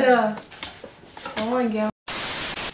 ça. Vraiment un gars.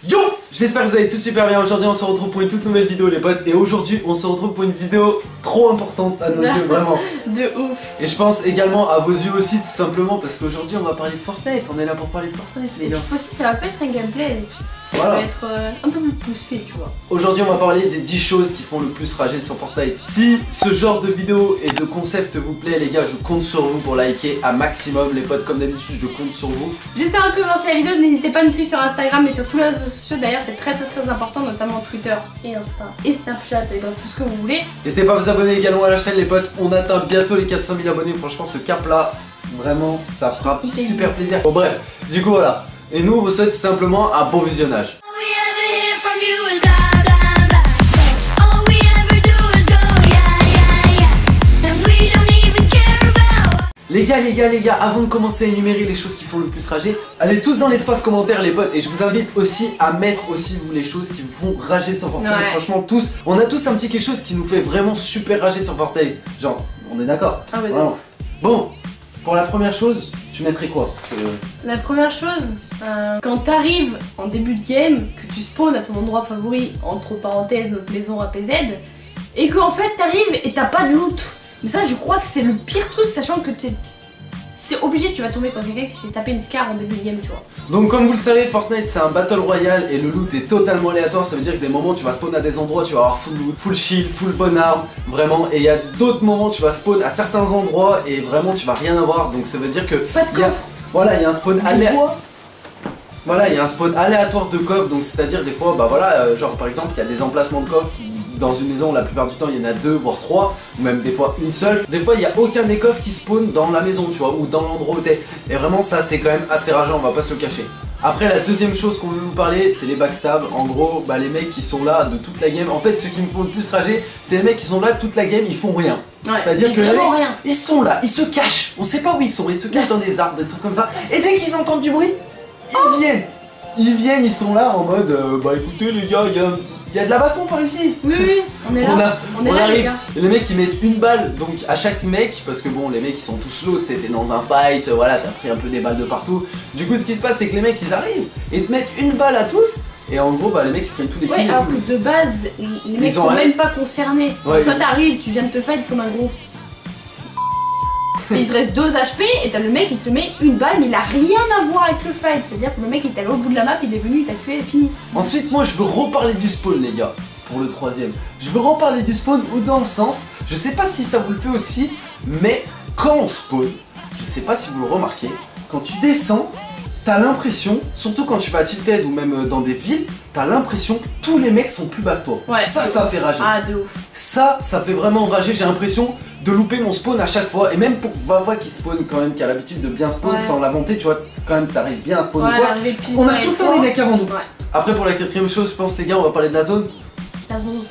Yo! J'espère que vous allez tous super bien. Aujourd'hui on se retrouve pour une toute nouvelle vidéo les potes. Et aujourd'hui on se retrouve pour une vidéo trop importante à nos yeux, vraiment. De ouf. Et je pense également à vos yeux aussi, tout simplement parce qu'aujourd'hui on va parler de Fortnite. On est là pour parler de Fortnite les Et gars. cette fois-ci ça va pas être un gameplay. Ça Voilà. va être un peu plus poussé, tu vois. Aujourd'hui on va parler des 10 choses qui font le plus rager sur Fortnite. Si ce genre de vidéo et de concept vous plaît les gars, je compte sur vous pour liker un maximum. Les potes, comme d'habitude je compte sur vous. Juste avant de commencer la vidéo, n'hésitez pas à nous suivre sur Instagram et sur tous les réseaux sociaux. D'ailleurs c'est très important, notamment Twitter et Insta et Snapchat et bref, tout ce que vous voulez. N'hésitez pas à vous abonner également à la chaîne les potes. On atteint bientôt les 400 000 abonnés. Franchement ce cap là, vraiment ça fera super plaisir. Bon bref, du coup voilà. Et nous on vous souhaite tout simplement un bon visionnage. Les gars, avant de commencer à énumérer les choses qui font le plus rager, allez tous dans l'espace commentaire les potes. Et je vous invite aussi à mettre aussi vous les choses qui vous font rager sur Fortnite. Ouais. Franchement tous, on a tous un petit quelque chose qui nous fait vraiment super rager sur Fortnite. Genre, on est d'accord? Ah ouais, Vraiment. Bon, pour la première chose, tu mettrais quoi? Parce que... La première chose, quand t'arrives en début de game, que tu spawns à ton endroit favori, entre parenthèses notre maison APZ, et qu'en fait t'arrives et t'as pas de loot. Mais ça je crois que c'est le pire truc, sachant que c'est obligé, tu vas tomber quand quelqu'un qui s'est tapé une scar en début de game, tu vois. Donc comme vous le savez, Fortnite c'est un battle royale et le loot est totalement aléatoire. Ça veut dire que des moments tu vas spawn à des endroits, tu vas avoir full loot, full shield, full bonne arme, vraiment. Et il y a d'autres moments tu vas spawn à certains endroits et vraiment tu vas rien avoir. Donc ça veut dire que... Pas de coffre. Voilà, il y a un spawn aléatoire. Voilà, il y a un spawn aléatoire de coffres, donc c'est-à-dire des fois, bah voilà, genre par exemple, il y a des emplacements de coffres dans une maison, la plupart du temps il y en a 2 voire 3, ou même des fois une seule. Des fois il n'y a aucun des coffres qui spawn dans la maison, tu vois, ou dans l'endroit où t'es. Et vraiment ça c'est quand même assez rageant, on va pas se le cacher. Après la deuxième chose qu'on veut vous parler, c'est les backstabs. En gros, bah les mecs qui sont là de toute la game. En fait, ceux qui me font le plus rager, c'est les mecs qui sont là toute la game, ils font rien. Ouais, c'est-à-dire que les mecs, rien. ils sont là, ils se cachent. On sait pas où ils sont, ils se cachent dans des arbres, des trucs comme ça. Et dès qu'ils entendent du bruit, ils viennent. Ils viennent, ils sont là en mode bah écoutez les gars, il y a de la baston par ici. Oui, on est là. On est là, arrive. les gars. Et les mecs ils mettent une balle donc à chaque mec, parce que bon les mecs ils sont tous low, tu sais, t'es dans un fight, voilà, t'as pris un peu des balles de partout. Du coup ce qui se passe c'est que les mecs ils arrivent et te mettent une balle à tous. Et en gros bah les mecs ils prennent tous les kills. Ouais, et alors tout. que de base, les mecs ont sont rien. même pas concernés. Ouais, Toi ils- t'arrives, tu viens de te fight comme un gros. Et il te reste 2 HP et t'as le mec qui te met une balle mais il a rien à voir avec le fight. C'est-à-dire que le mec il est allé au bout de la map, il est venu, il t'a tué et fini. Ensuite moi je veux reparler du spawn les gars. Pour le troisième, je veux reparler du spawn ou dans le sens, je sais pas si ça vous le fait aussi, mais quand on spawn, je sais pas si vous le remarquez, quand tu descends, t'as l'impression, surtout quand tu vas à Tilted ou même dans des villes, t'as l'impression que tous les mecs sont plus bas que toi. Ouais, ça fait rager. Ah de ouf. Ça fait vraiment rager, j'ai l'impression de louper mon spawn à chaque fois. Et même pour Vava qui spawn quand même, qui a l'habitude de bien spawn Ouais. sans l'inventer, tu vois, quand même t'arrives bien à spawn ou Ouais, quoi. l'arrivée pile On sur a les tout le temps toits. des mecs avant nous. Ouais, Après pour la quatrième chose, je pense les gars, on va parler de la zone. la zone.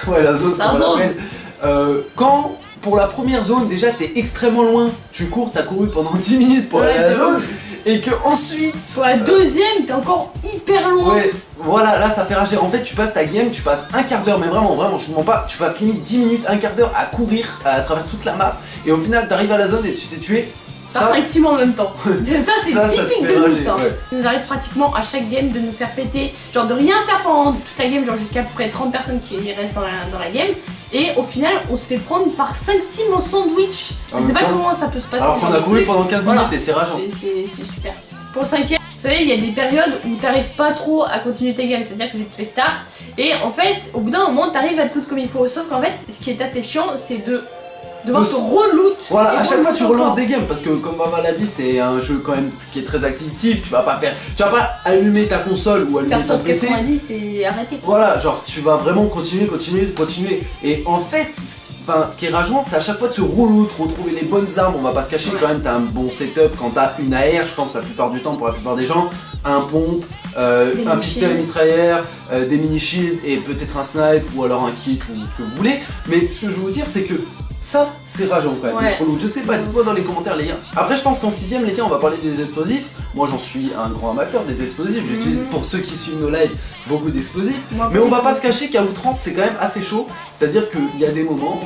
Ouais, la zone, c'est La pas la zone. peine. Quand, pour la première zone, déjà t'es extrêmement loin, tu cours, t'as couru pendant 10 minutes pour Ouais, aller à la de zone, ouf. et que ensuite... Sur la deuxième, t'es encore hyper loin. Ouais, voilà, là ça fait rager. En fait, tu passes ta game, tu passes un quart d'heure, mais vraiment, je vous mens pas, tu passes limite 10 minutes, un quart d'heure à courir à travers toute la map, et au final t'arrives à la zone et tu t'es tué. Par 5 teams en même temps. Ça c'est ça te typique fait de nous rager, ça. ouais. Ça nous arrive pratiquement à chaque game de nous faire péter, genre de rien faire pendant toute la game, genre jusqu'à peu près 30 personnes qui restent dans la game. Et au final on se fait prendre par 5 teams en sandwich. En Je sais même pas temps, comment ça peut se passer. Alors ce qu'on genre a de couru truc. pendant 15 Voilà. minutes et c'est rageant. C'est super. Pour le 5ème, vous savez, il y a des périodes où t'arrives pas trop à continuer tes games, c'est-à-dire que tu te fais start et en fait, au bout d'un moment, t'arrives à te loot comme il faut. Sauf qu'en fait, ce qui est assez chiant, c'est de devoir se reloot. Voilà, et à chaque fois tu relances encore. des games parce que comme Vava l'a dit, c'est un jeu quand même qui est très actif, tu vas pas allumer ta console ou allumer Faire ton top PC. 90 et arrêter. Voilà, genre tu vas vraiment continuer. Et en fait, ce qui est rageant, c'est à chaque fois de se reloot, retrouver les bonnes armes. On va pas se cacher, quand même, t'as un bon setup quand t'as une AR, je pense la plupart du temps, pour la plupart des gens, un pompe, un pistolet mitrailleur, des mini shields et peut-être un snipe ou alors un kit ou ce que vous voulez. Mais ce que je veux vous dire, c'est que ça, c'est rageant quand même, Ouais. de se reloot. Je sais pas, dites-moi dans les commentaires les gars. Après, je pense qu'en 6ème, les gars, on va parler des explosifs. Moi, j'en suis un grand amateur des explosifs. J'utilise, pour ceux qui suivent nos lives, beaucoup d'explosifs. Mais on va pas se cacher qu'à outrance, c'est quand même assez chaud. C'est-à-dire qu'il y a des moments,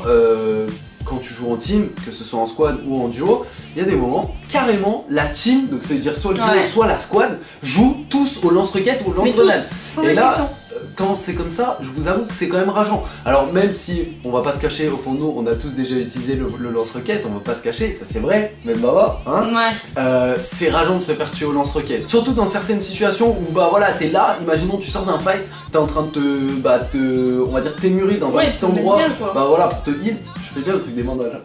quand tu joues en team, que ce soit en squad ou en duo, il y a des moments, carrément, la team, donc ça veut dire soit le duo, soit la squad, jouent tous au lance-roquette ou au lance-grenade. Et là, quand c'est comme ça, je vous avoue que c'est quand même rageant. Alors même si on va pas se cacher, au fond de nous, on a tous déjà utilisé le lance-roquette, on va pas se cacher, ça c'est vrai, même Baba, hein. C'est rageant de se faire tuer au lance-roquette. Surtout dans certaines situations où bah voilà, t'es là, imaginons tu sors d'un fight, t'es en train de on va dire t'émurer dans un petit endroit, bah voilà, pour te heal, je fais bien le truc des bandages.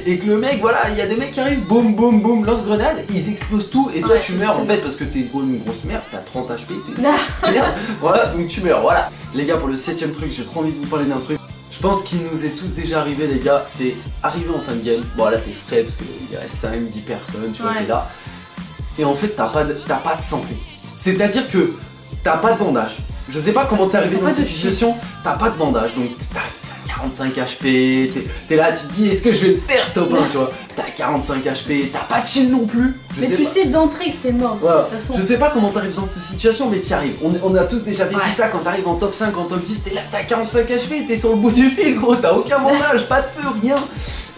Et que le mec, voilà, il y a des mecs qui arrivent, boum boum boum, lance-grenade, ils explosent tout et toi tu meurs en fait parce que t'es une grosse merde, t'as 30 HP, t'es merde, voilà, donc tu meurs, voilà. Les gars, pour le 7ème truc, j'ai trop envie de vous parler d'un truc. Je pense qu'il nous est tous déjà arrivé les gars, c'est arriver en fin de game, bon là t'es frais parce qu'il reste 5-10 personnes, tu vois, t'es là. Et en fait t'as pas de santé, c'est-à-dire que t'as pas de bandage. Je sais pas comment t'es arrivé dans cette situation, t'as pas de bandage, donc t'as 45 HP, t'es là, tu te dis est-ce que je vais le faire top 1, tu vois. T'as 45 HP, t'as pas de shield non plus. Mais tu sais d'entrée que t'es mort de toute façon. Je sais pas comment t'arrives dans cette situation, mais t'y arrives. On a tous déjà vécu ça quand t'arrives en top 5, en top 10, t'es là, t'as 45 HP, t'es sur le bout du fil gros, t'as aucun bandage, pas de feu, rien.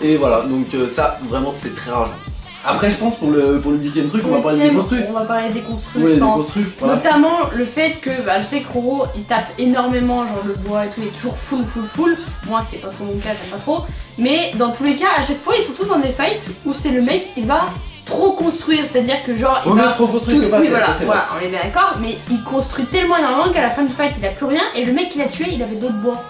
Et voilà, donc ça vraiment c'est très rare. Après je pense pour le 8ème truc, on va parler des construits. On va parler des construits, je pense. Notamment le fait que, je sais que Roro il tape énormément, genre le bois et tout, il est toujours full. Moi c'est pas trop mon cas, j'aime pas trop. Mais dans tous les cas, à chaque fois ils sont tous dans des fights où c'est le mec, il va trop construire, c'est-à-dire que genre il va trop construire que pas, ça c'est voilà, on est bien d'accord, mais il construit tellement énormément qu'à la fin du fight il a plus rien et le mec qui l'a tué il avait d'autres bois.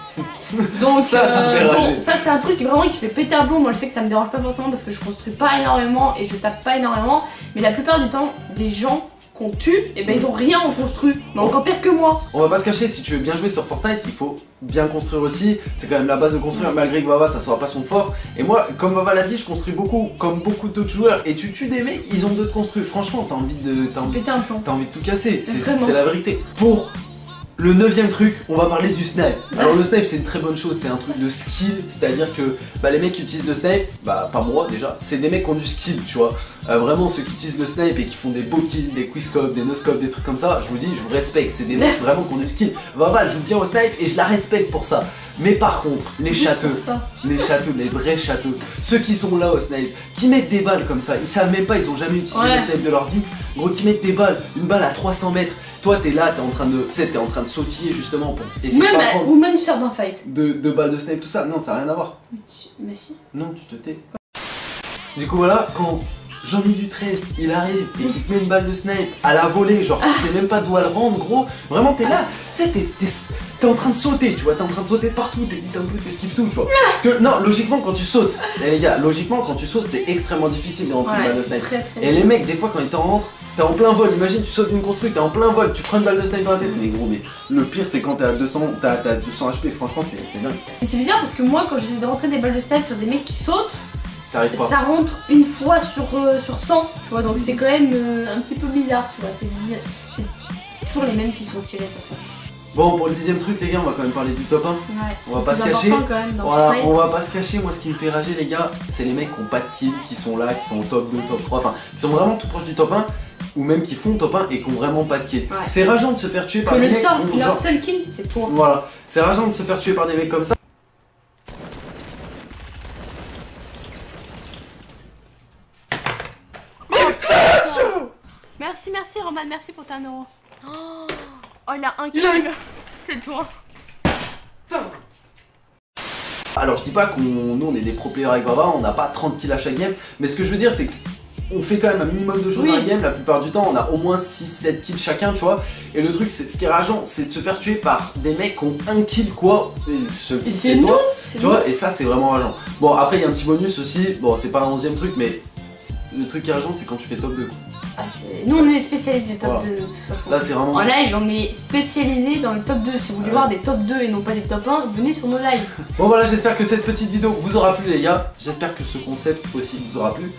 Donc ça me fait rager. Ça c'est un truc vraiment qui fait péter un plomb. Moi je sais que ça me dérange pas forcément parce que je construis pas énormément et je tape pas énormément, mais la plupart du temps des gens qu'on tue, et ben ils ont rien en construit, mais encore pire que moi. On va pas se cacher, si tu veux bien jouer sur Fortnite, il faut bien construire aussi, c'est quand même la base de construire, malgré que Baba ça soit pas son fort. Et moi, comme Baba l'a dit, je construis beaucoup, comme beaucoup d'autres joueurs, et tu tues des mecs, ils ont d'autres construits, franchement t'as envie de tout casser, c'est la vérité. Pour le 9ème truc, on va parler du snipe. Alors le snipe c'est une très bonne chose, c'est un truc de skill, c'est-à-dire que les mecs qui utilisent le snipe, pas moi déjà, c'est des mecs qui ont du skill, tu vois. Vraiment ceux qui utilisent le snipe et qui font des beaux kills, des quickscopes, des no-scopes, des trucs comme ça, je vous dis, je vous respecte, c'est des mecs vraiment qui ont du skill. Baba joue bien au snipe et je la respecte pour ça. Mais par contre, les châteaux, les vrais châteaux, ceux qui sont là au snipe, qui mettent des balles comme ça, ils savent même pas, ils ont jamais utilisé le snipe de leur vie, gros, qui mettent des balles, une balle à 300 mètres. Toi t'es là, t'es en train de sautiller justement pour essayer de pas prendre ou même tu sors d'un fight. De balles de snipe, tout ça, non ça n'a rien à voir. Mais si. Non, tu te tais. Du coup voilà, quand Jean-Mi du 13 il arrive et qu'il te met une balle de snipe à la volée, genre tu sais même pas d'où elle rentre gros, vraiment t'es là, tu sais t'es en train de sauter, tu vois, t'es en train de sauter de partout, t'esquives tout, tu vois. Parce que non, logiquement quand tu sautes, les gars, logiquement quand tu sautes c'est extrêmement difficile de rentrer une balle de snipe. Et les mecs des fois quand ils t'en rentrent, t'es en plein vol, imagine tu sautes d'une construite, t'es en plein vol, tu prends une balle de snipe dans la tête, mais gros, mais le pire c'est quand t'es à 200, t'as 200 HP, franchement c'est dingue. Mais c'est bizarre parce que moi quand j'essaie de rentrer des balles de snipe sur des mecs qui sautent, ça rentre une fois sur 100, tu vois, donc c'est quand même un petit peu bizarre, tu vois, c'est toujours les mêmes qui sont tirés de toute façon. Bon, pour le 10ème truc les gars, on va quand même parler du top 1. On va pas se cacher. Voilà, on va pas se cacher. Moi, ce qui me fait rager les gars, c'est les mecs qui ont pas de kill, qui sont là, qui sont au top 2, top 3, enfin, qui sont vraiment tout proches du top 1. Ou même qui font top 1 et qui ont vraiment pas de kill. C'est rageant de se faire tuer par des mecs. Leur seul kill, c'est toi. Voilà, c'est rageant de se faire tuer par des mecs comme ça. Merci Roman, merci pour ta euro. Oh, il a un kill. C'est toi. Alors je dis pas nous on est des pro players avec Baba, on n'a pas 30 kills à chaque game, mais ce que je veux dire c'est que on fait quand même un minimum de choses dans la game, la plupart du temps on a au moins 6-7 kills chacun, tu vois. Et le truc, ce qui est rageant, c'est de se faire tuer par des mecs qui ont un kill quoi. Et c'est toi, tu vois, et ça c'est vraiment rageant. Bon après il y a un petit bonus aussi, bon c'est pas un 11ème truc, mais le truc qui est rageant c'est quand tu fais top 2 quoi. Nous on est spécialisés des top 2 de toute façon. Là c'est vraiment... En live on est spécialisés dans le top 2. Si vous voulez voir des top 2 et non pas des top 1, venez sur nos lives. Bon voilà, j'espère que cette petite vidéo vous aura plu les gars. J'espère que ce concept aussi vous aura plu.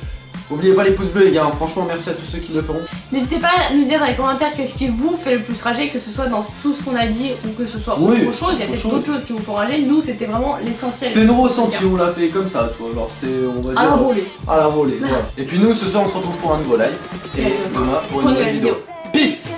N'oubliez pas les pouces bleus les gars, franchement merci à tous ceux qui le feront. N'hésitez pas à nous dire dans les commentaires qu'est-ce qui vous fait le plus rager, que ce soit dans tout ce qu'on a dit ou que ce soit autre chose. Il y a peut-être d'autres choses qui vous font rager, nous c'était vraiment l'essentiel. C'était nos ressentis, on l'a fait comme ça, tu vois, alors c'était, on va dire... À la volée. À la volée, voilà. Et puis nous ce soir on se retrouve pour un nouveau live, et demain pour une nouvelle vidéo. Peace.